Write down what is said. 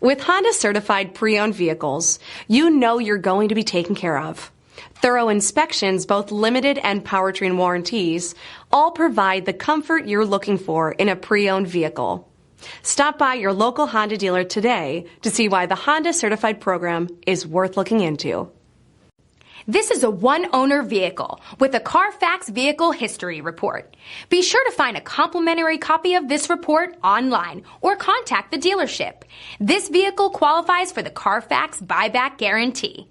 With Honda certified pre-owned vehicles, you know you're going to be taken care of. Thorough inspections, both limited and powertrain warranties, all provide the comfort you're looking for in a pre-owned vehicle. Stop by your local Honda dealer today to see why the Honda certified program is worth looking into. This is a one-owner vehicle with a Carfax Vehicle History Report. Be sure to find a complimentary copy of this report online or contact the dealership. This vehicle qualifies for the Carfax Buyback Guarantee.